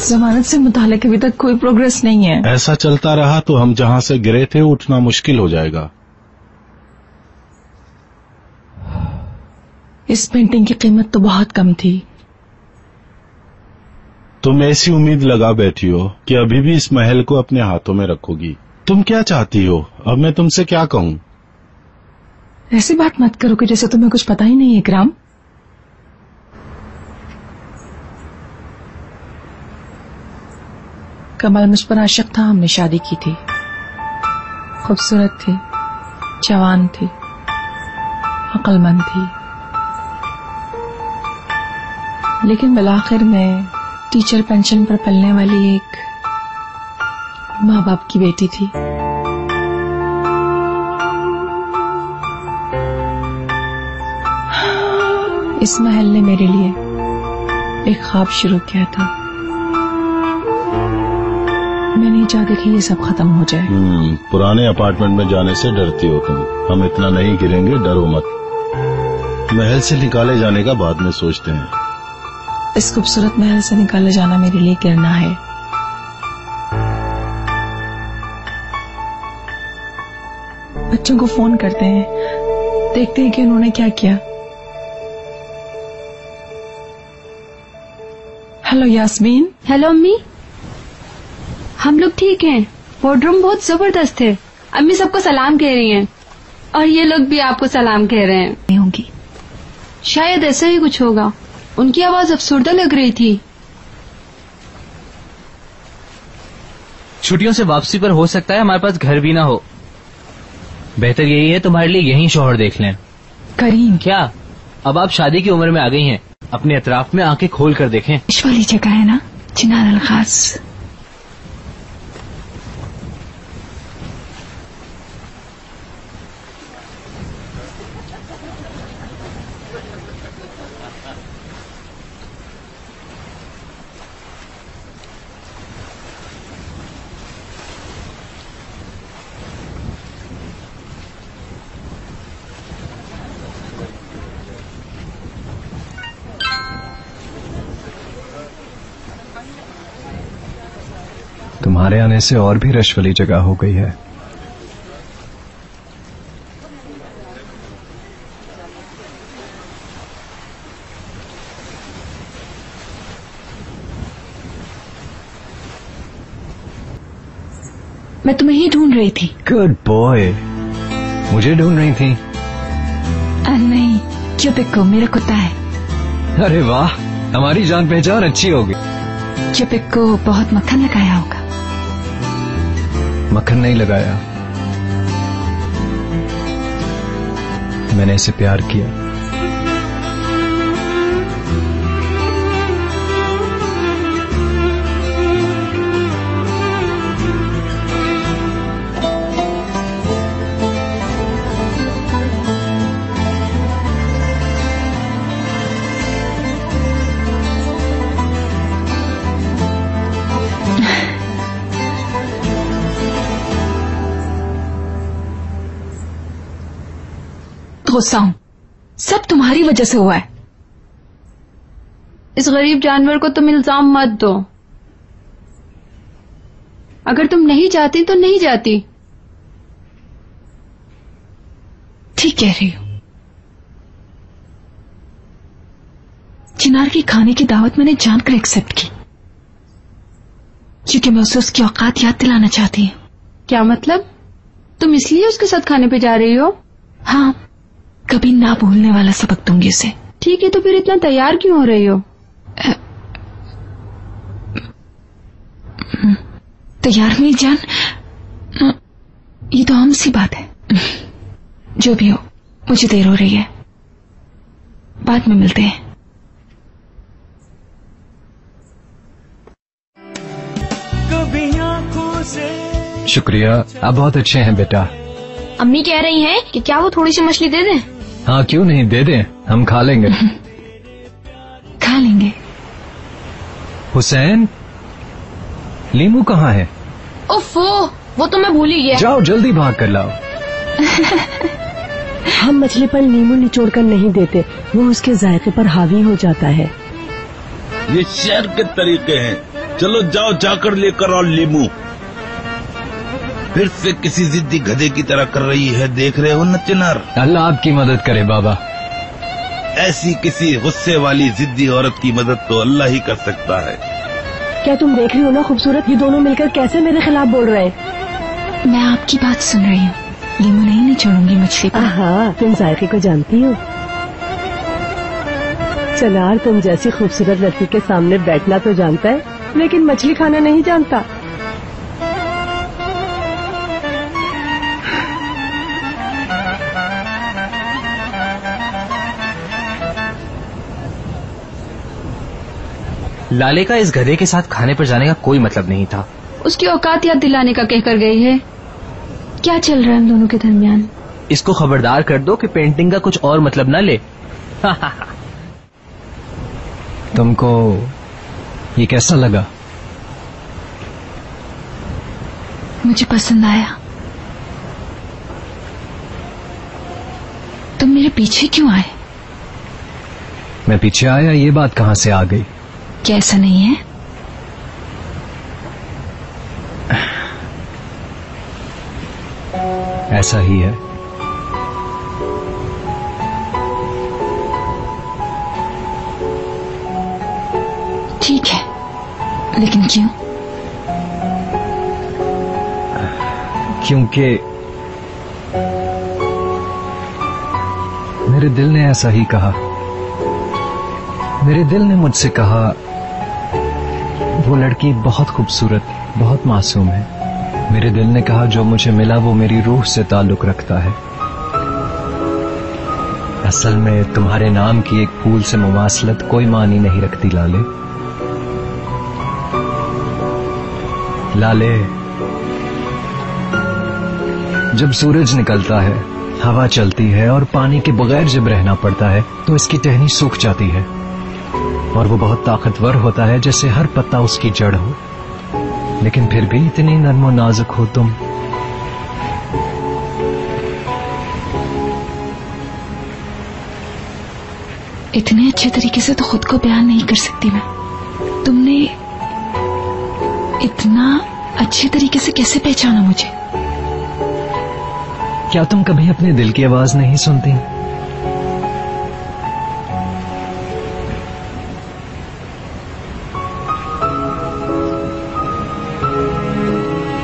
जमानत से मुतालिक अभी तक कोई प्रोग्रेस नहीं है। ऐसा चलता रहा तो हम जहां से गिरे थे उठना मुश्किल हो जाएगा। इस पेंटिंग की कीमत तो बहुत कम थी। तुम ऐसी उम्मीद लगा बैठी हो कि अभी भी इस महल को अपने हाथों में रखोगी। तुम क्या चाहती हो? अब मैं तुमसे क्या कहूँ? ऐसी बात मत करो कि जैसे तुम्हें कुछ पता ही नहीं है इकराम। कमल मुझ पर आशिक था, हमने शादी की थी। खूबसूरत थी, जवान थी, अक्लमंद थी, लेकिन बिलाखिर में टीचर पेंशन पर पलने वाली एक माँ बाप की बेटी थी। इस महल ने मेरे लिए एक ख्वाब शुरू किया था। मैं नहीं चाहती कि ये सब खत्म हो जाए। पुराने अपार्टमेंट में जाने से डरती हो तुम। हम इतना नहीं गिरेंगे, डरो मत। महल से निकाले जाने का बाद में सोचते हैं। इस खूबसूरत महल से निकाले जाना मेरे लिए गिरना है। बच्चों को फोन करते हैं, देखते हैं कि उन्होंने क्या किया। हेलो यास्मीन। हेलो अम्मी, हम लोग ठीक हैं। वार्डरूम बहुत जबरदस्त है। अम्मी सबको सलाम कह रही हैं और ये लोग भी आपको सलाम कह रहे हैं। नहीं होंगी, शायद ऐसा ही कुछ होगा। उनकी आवाज अफसुर्दा लग रही थी। छुट्टियों से वापसी पर हो सकता है हमारे पास घर भी ना हो। बेहतर यही है तुम्हारे लिए यहीं शौहर देख लें। करीम, क्या अब आप शादी की उम्र में आ गई हैं? अपने अतराफ में आंखें खोल कर देखें। इस वाली जगह है ना, चिनार अल-खास। तुम्हारे आने से और भी रश वाली जगह हो गई है। मैं तुम्हें ही ढूंढ रही थी। Good boy. मुझे ढूंढ रही थी? नहीं, क्यूपिको मेरा कुत्ता है। अरे वाह, हमारी जान पहचान अच्छी होगी। क्यूपिको बहुत मक्खन लगाया होगा। मक्खन नहीं लगाया, मैंने इसे प्यार किया। गुस्सा हूं, सब तुम्हारी वजह से हुआ है। इस गरीब जानवर को तुम इल्जाम मत दो। अगर तुम नहीं चाहती तो नहीं जाती। ठीक कह रही हो। चिनार की खाने की दावत मैंने जानकर एक्सेप्ट की, क्योंकि मैं उसे उसकी औकात याद दिलाना चाहती हूँ। क्या मतलब? तुम इसलिए उसके साथ खाने पे जा रही हो? हाँ, कभी ना भूलने वाला सबक दूंगी उसे। ठीक है, तो फिर इतना तैयार क्यों हो रही हो? तैयार हुई जान, ये तो आम सी बात है। जो भी हो, मुझे देर हो रही है, बाद में मिलते हैं। शुक्रिया, आप बहुत अच्छे हैं बेटा। अम्मी कह रही हैं कि क्या वो थोड़ी सी मछली दे दें? हाँ, क्यों नहीं, दे दें, हम खा लेंगे। खा लेंगे। हुसैन, लीमू कहाँ है? ओफो, वो तो मैं भूल ही गया। जाओ जल्दी भाग कर लाओ। हम मछली पर नींबू निचोड़ कर नहीं देते, वो उसके जायके पर हावी हो जाता है। ये शहर के तरीके हैं। चलो जाओ, जाकर लेकर आओ लीमू। फिर से किसी जिद्दी गधे की तरह कर रही है, देख रहे हो न चिनार। अल्लाह आपकी मदद करे बाबा। ऐसी किसी गुस्से वाली जिद्दी औरत की मदद तो अल्लाह ही कर सकता है। क्या तुम देख रही हो ना खूबसूरत, ये दोनों मिलकर कैसे मेरे खिलाफ बोल रहे हैं। मैं आपकी बात सुन रही हूँ। लीमू नहीं निचोड़ूंगी मछली पर। हाँ, तुम जायके को जानती हो। चिनार तुम जैसी खूबसूरत लड़की के सामने बैठना तो जानता है, लेकिन मछली खाना नहीं जानता। लाले का इस गधे के साथ खाने पर जाने का कोई मतलब नहीं था। उसकी औकात याद दिलाने का कहकर गई है। क्या चल रहा है हम दोनों के दरमियान? इसको खबरदार कर दो कि पेंटिंग का कुछ और मतलब ना ले। तुमको ये कैसा लगा? मुझे पसंद आया। तुम मेरे पीछे क्यों आए? मैं पीछे आया, ये बात कहाँ से आ गई? क्या ऐसा नहीं है? ऐसा ही है। ठीक है, लेकिन क्यों? क्योंकि मेरे दिल ने ऐसा ही कहा। मेरे दिल ने मुझसे कहा वो लड़की बहुत खूबसूरत, बहुत मासूम है। मेरे दिल ने कहा जो मुझे मिला वो मेरी रूह से ताल्लुक रखता है। असल में तुम्हारे नाम की एक फूल से मुमासलत कोई मानी नहीं रखती लाले। लाले, जब सूरज निकलता है, हवा चलती है और पानी के बगैर जब रहना पड़ता है तो इसकी टहनी सूख जाती है और वो बहुत ताकतवर होता है, जैसे हर पत्ता उसकी जड़ हो। लेकिन फिर भी इतनी नर्म और नाजुक हो तुम। इतने अच्छे तरीके से तो खुद को बयान नहीं कर सकती मैं। तुमने इतना अच्छे तरीके से कैसे पहचाना मुझे? क्या तुम कभी अपने दिल की आवाज नहीं सुनती?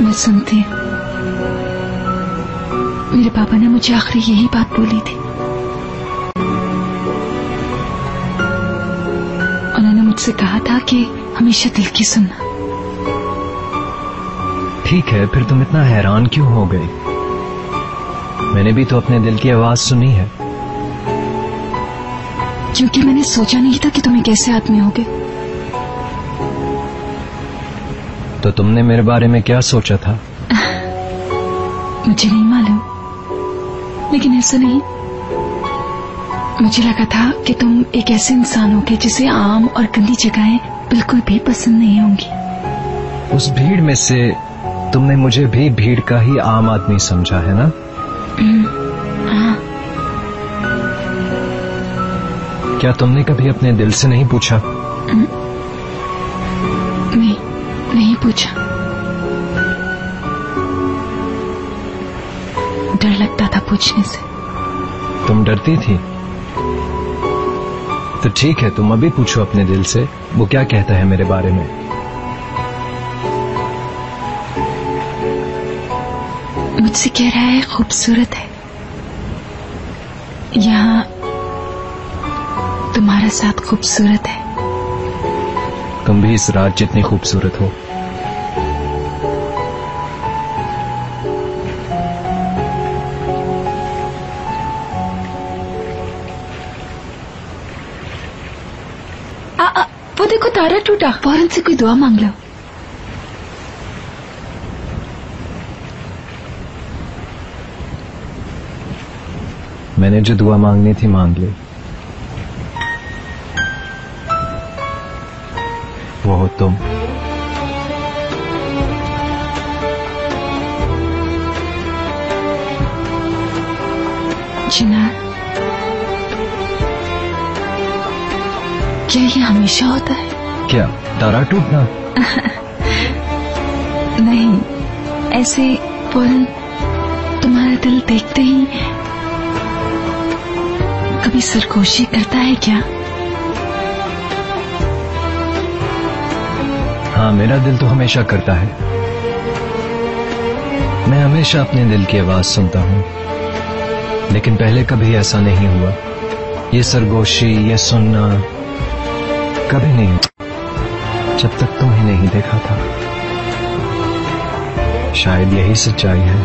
मैं सुनती हूँ। मेरे पापा ने मुझे आखिरी यही बात बोली थी। उन्होंने मुझसे कहा था कि हमेशा दिल की सुनना। ठीक है, फिर तुम इतना हैरान क्यों हो गई? मैंने भी तो अपने दिल की आवाज सुनी है। क्योंकि मैंने सोचा नहीं था कि तुम एक ऐसे आदमी होगे। तो तुमने मेरे बारे में क्या सोचा था? मुझे नहीं मालूम, लेकिन ऐसा नहीं। मुझे लगा था कि तुम एक ऐसे इंसान होगे जिसे आम और गंदी जगहें बिल्कुल भी पसंद नहीं होंगी। उस भीड़ में से तुमने मुझे भी भीड़ का ही आम आदमी समझा है ना? हाँ। क्या तुमने कभी अपने दिल से नहीं पूछा? नहीं पूछा। डर लगता था पूछने से। तुम डरती थी? तो ठीक है, तुम अभी पूछो अपने दिल से, वो क्या कहता है मेरे बारे में। मुझसे कह रहा है खूबसूरत है। यहाँ तुम्हारा साथ खूबसूरत है। तुम भी इस रात जितनी खूबसूरत हो। वो देखो तारा टूटा। फौरन से कोई दुआ मांग लो। मैंने जो दुआ मांगनी थी मांग ली। वो हो तुम। चिनार, क्या ये हमेशा होता है? क्या तारा टूटना? नहीं, ऐसे फौरन तुम्हारा दिल देखते ही कभी सरगोशी करता है क्या? हाँ, मेरा दिल तो हमेशा करता है। मैं हमेशा अपने दिल की आवाज सुनता हूँ, लेकिन पहले कभी ऐसा नहीं हुआ। ये सरगोशी, ये सुनना कभी नहीं हुआ जब तक तुम्हें नहीं देखा था। शायद यही सच्चाई है।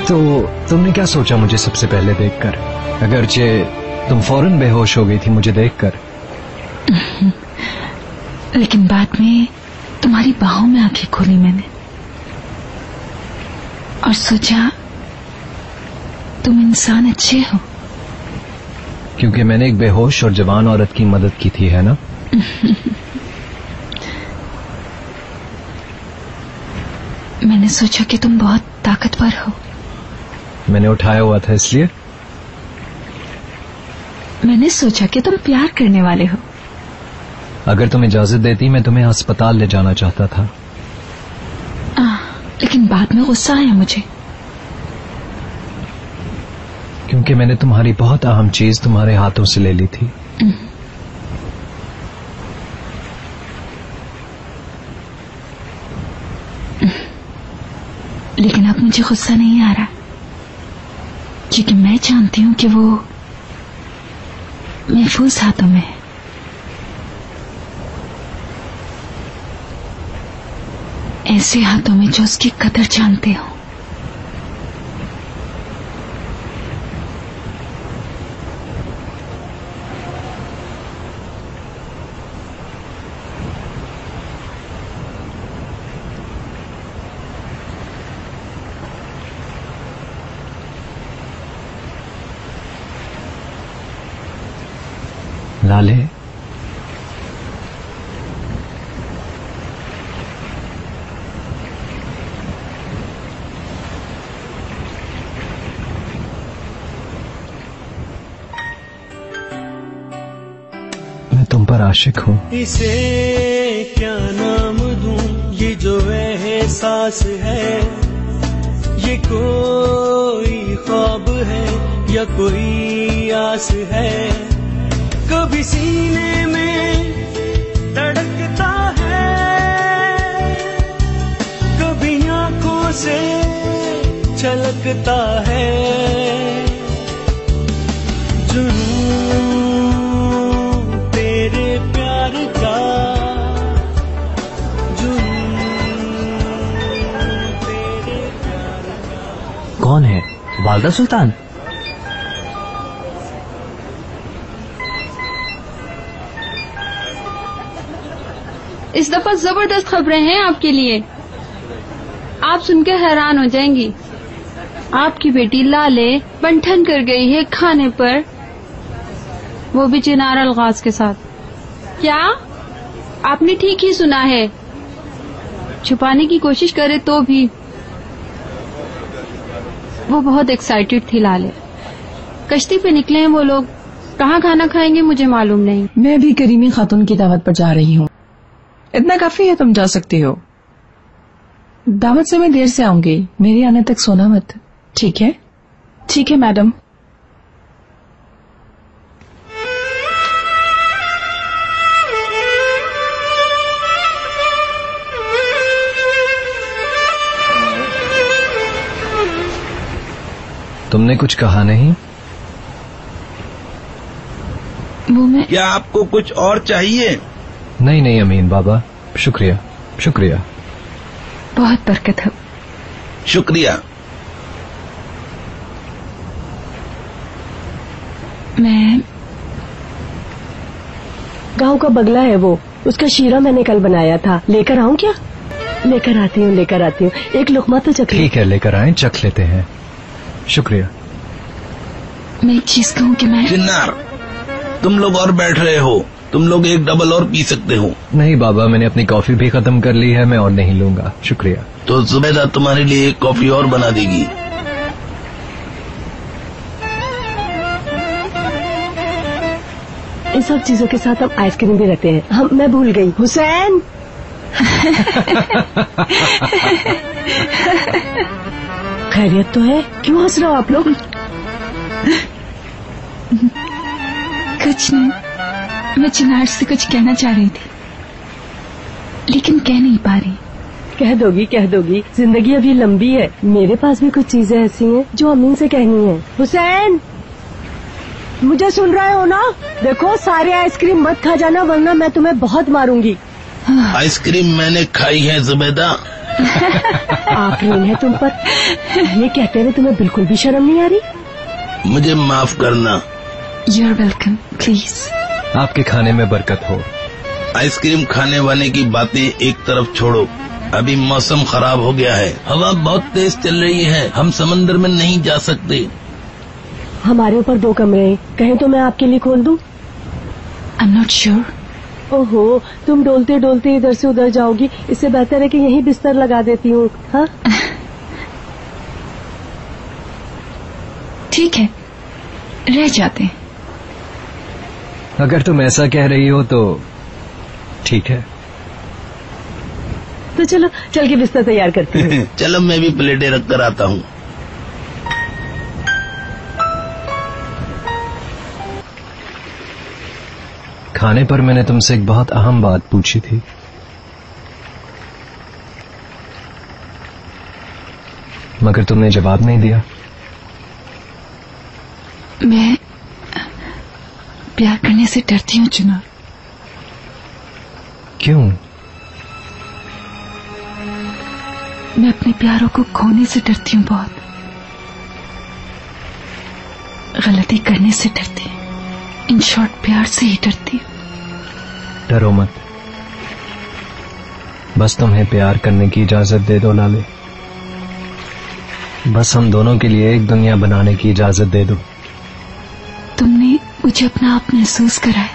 तो तुमने क्या सोचा मुझे सबसे पहले देखकर? अगरचे तुम फौरन बेहोश हो गई थी मुझे देखकर। लेकिन बाद में तुम्हारी बाहों में आंखें खोली मैंने और सोचा तुम इंसान अच्छे हो। क्योंकि मैंने एक बेहोश और जवान औरत की मदद की थी, है ना? मैंने सोचा कि तुम बहुत ताकतवर हो। मैंने उठाया हुआ था इसलिए? मैंने सोचा कि तुम प्यार करने वाले हो। अगर तुम इजाजत देती मैं तुम्हें अस्पताल ले जाना चाहता था। लेकिन बाद में गुस्सा आया मुझे, क्योंकि मैंने तुम्हारी बहुत अहम चीज तुम्हारे हाथों से ले ली थी। लेकिन अब मुझे गुस्सा नहीं आ रहा, क्योंकि मैं जानती हूं कि वो महफूज हाथों में है। ऐसे हाथों में जो उसकी कदर जानते हो। लाले, मैं तुम पर आशिक हूँ। इसे क्या नाम दूं, ये जो एहसास है, ये कोई ख्वाब है या कोई आस है? कभी सीने में धड़कता है, कभी आंखों से छलकता है। जुनून तेरे प्यार का, जुनून तेरे प्यार का। कौन है? वालदा सुल्तान? इस दफा जबरदस्त खबरें हैं आपके लिए। आप सुनकर हैरान हो जाएंगी। आपकी बेटी लाले बंठन कर गई है खाने पर, वो भी चिनार अलगाज के साथ। क्या आपने ठीक ही सुना है? छुपाने की कोशिश करे तो भी वो बहुत एक्साइटेड थी। लाले कश्ती पे निकले हैं वो लोग। कहाँ खाना खाएंगे मुझे मालूम नहीं। मैं भी करीमी खातून की दावत पर जा रही हूँ। इतना काफी है, तुम जा सकती हो। दावत से मैं देर से आऊंगी, मेरे आने तक सोना मत। ठीक है? ठीक है मैडम। तुमने कुछ कहा नहीं? वो मैं क्या आपको कुछ और चाहिए? नहीं नहीं अमीन बाबा, शुक्रिया शुक्रिया। बहुत बरकत हो। शुक्रिया। मैं गांव का बगला है वो, उसका शीरा मैंने कल बनाया था। लेकर आऊं क्या? लेकर आती हूँ, लेकर आती हूँ। एक लुकमा तो चख। ठीक है, लेकर आए, चख लेते हैं। शुक्रिया। मैं एक चीज कहूँ कि मैं चिन्नार, तुम लोग और बैठ रहे हो, तुम लोग एक डबल और पी सकते हो। नहीं बाबा, मैंने अपनी कॉफी भी खत्म कर ली है, मैं और नहीं लूंगा, शुक्रिया। तो जुबैदा तुम्हारे लिए एक कॉफी और बना देगी। इन सब चीजों के साथ हम आइसक्रीम भी रखते हैं। मैं भूल गई। हुसैन खैरियत तो है? क्यों हंस रहे हो आप लोग? कुछ नहीं, मैं चिनार से कुछ कहना चाह रही थी लेकिन कह नहीं पा रही। कह दोगी कह दोगी, जिंदगी अभी लंबी है। मेरे पास भी कुछ चीजें ऐसी हैं जो अमीन से कहनी है। हुसैन, मुझे सुन रहे हो ना? देखो, सारे आइसक्रीम मत खा जाना वरना मैं तुम्हें बहुत मारूंगी। आइसक्रीम मैंने खाई है जुबैदा। आफरीन है तुम पर। ये कहते हुए तुम्हें बिल्कुल भी शर्म नहीं आ रही? मुझे माफ करना। You're welcome, please. आपके खाने में बरकत हो। आइसक्रीम खाने वाले की बातें एक तरफ छोड़ो, अभी मौसम खराब हो गया है, हवा बहुत तेज चल रही है, हम समंदर में नहीं जा सकते। हमारे ऊपर 2 कमरे हैं, कहें तो मैं आपके लिए खोल दूं? I'm not sure. ओहो, तुम डोलते डोलते इधर से उधर जाओगी, इससे बेहतर है कि यहीं बिस्तर लगा देती हूँ। हाँ ठीक है, रह जाते हैं। अगर तुम ऐसा कह रही हो तो ठीक है। तो चलो चल के बिस्तर तैयार करती हूँ। चलो मैं भी प्लेटें रख कर आता हूँ। खाने पर मैंने तुमसे एक बहुत अहम बात पूछी थी। मगर तुमने जवाब नहीं दिया। मैं प्यार करने से डरती हूँ चुनार। क्यों? मैं अपने प्यारों को खोने से डरती हूँ बहुत। गलती करने से डरती हूँ। इन शॉर्ट, प्यार से ही डरती हूँ। डरो मत, बस तुम्हें प्यार करने की इजाजत दे दो लाले। बस हम दोनों के लिए एक दुनिया बनाने की इजाजत दे दो। तुमने मुझे अपना आप महसूस कराया।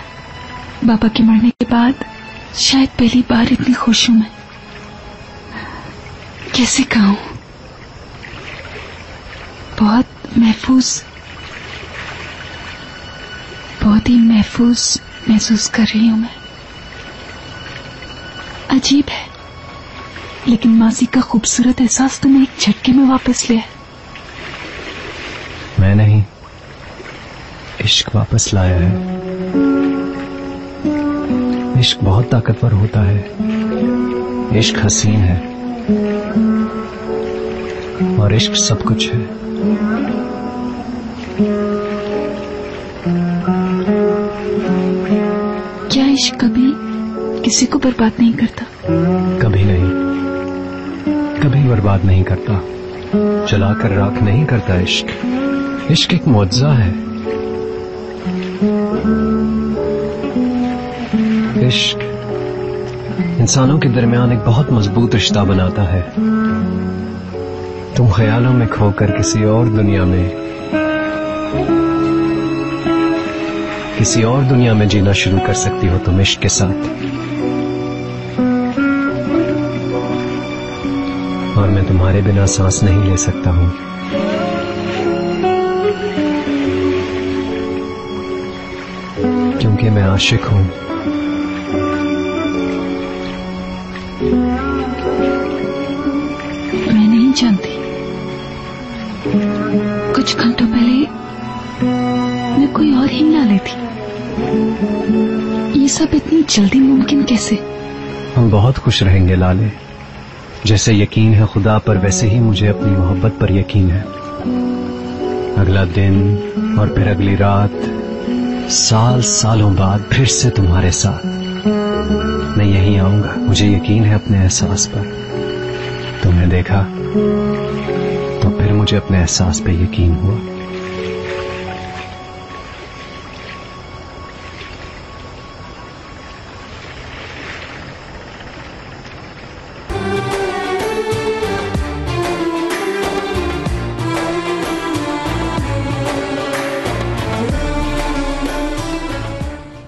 बाबा के मरने के बाद शायद पहली बार इतनी खुश हूं मैं। कैसे कहूं, बहुत ही महफूज महसूस कर रही हूं मैं। अजीब है, लेकिन मासी का खूबसूरत एहसास तुम्हें एक झटके में वापस ले आया। मैं नहीं, इश्क वापस लाया है। इश्क बहुत ताकतवर होता है। इश्क हसीन है और इश्क सब कुछ है। क्या इश्क कभी किसी को बर्बाद नहीं करता? कभी नहीं, कभी बर्बाद नहीं करता, जलाकर राख नहीं करता। इश्क इश्क एक मुआवजा है। इश्क इंसानों के दरमियान एक बहुत मजबूत रिश्ता बनाता है। तुम ख्यालों में खोकर किसी और दुनिया में जीना शुरू कर सकती हो तुम इश्क के साथ। और मैं तुम्हारे बिना सांस नहीं ले सकता हूं। क्योंकि मैं आशिक हूं। मैं नहीं जानती, कुछ घंटों पहले मैं कोई और ही मिला लेती। ये सब इतनी जल्दी मुमकिन कैसे? हम बहुत खुश रहेंगे लाले। जैसे यकीन है खुदा पर, वैसे ही मुझे अपनी मोहब्बत पर यकीन है। अगला दिन और फिर अगली रात, सालों बाद फिर से तुम्हारे साथ मैं यहीं आऊंगा। मुझे यकीन है अपने एहसास पर। तुमने देखा तो फिर मुझे अपने एहसास पे यकीन हुआ।